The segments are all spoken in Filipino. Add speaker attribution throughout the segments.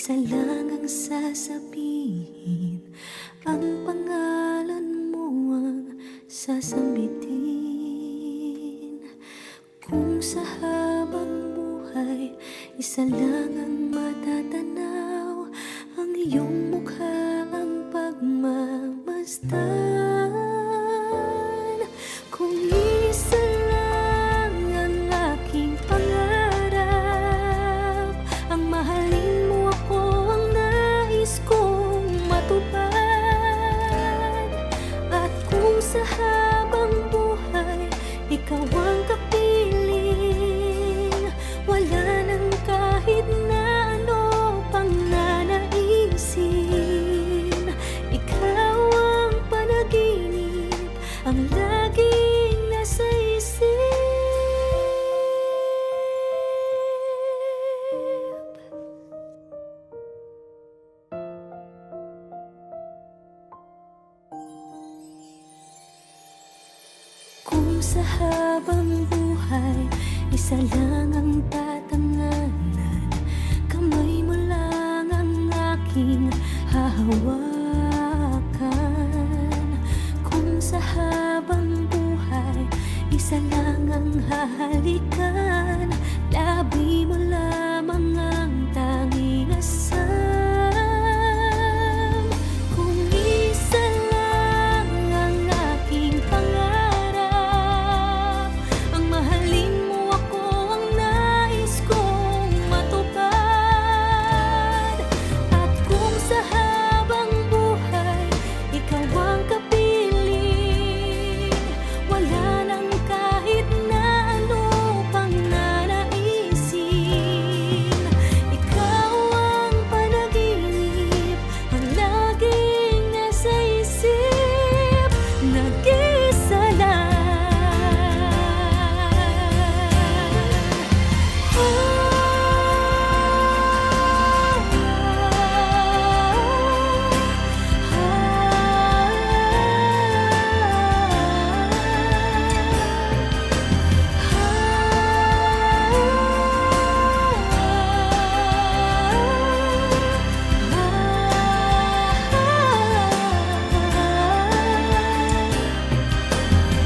Speaker 1: isa lang ang sasabihin, ang pangalan mo ang sasambitin. Kung sa habang buhay, isa lang ang matatanaw, ang iyong mukha ang pagmamasdan. Kung isa lang ang aking pangarap, ang mahalin mo ako ang nais kong matupad. At kung sa habang buhay, ikaw ang kapiling, wala nang kahit na ano pang nanaisin. Ikaw ang panaginip, ang laging nasa isip. Kung sa habang buhay, isa lang ang tatanganan, kamay mo lang ang aking hahawakan. Kung sa habang buhay, isa lang ang hahalikan, labi mo lamang ang tanging asam. Kung isa lang ang aking pangarap, ang mahalin mo ako ang nais kong matupad. At kung sa habang buhay, ikaw ang kapiling, wala nang kahit na ano pang nanaisin. Ikaw ang panaginip, ang laging nasa isip. Nag-isa lang.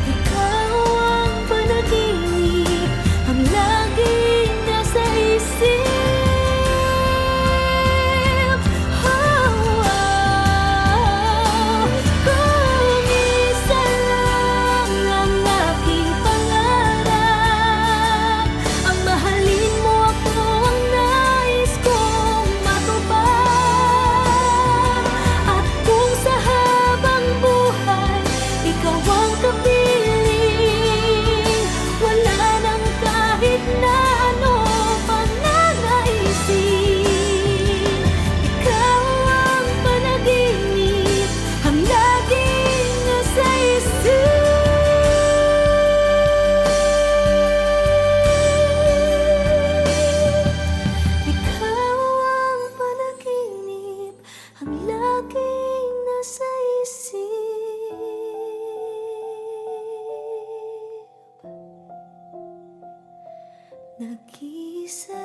Speaker 1: Ikaw ang panaginip, ang laging nasa isip. Kung isa lang ang aking pangarap, ang mahalin mo ako ang nais kong matupad. At kung sa habang buhay, ikaw ang kapiling, wala nang kahit na ano pang nanaisin. Ikaw ang panaginip, ang laging nasa isip. Ikaw ang panaginip, ang laging nasa isip. Nag-iisa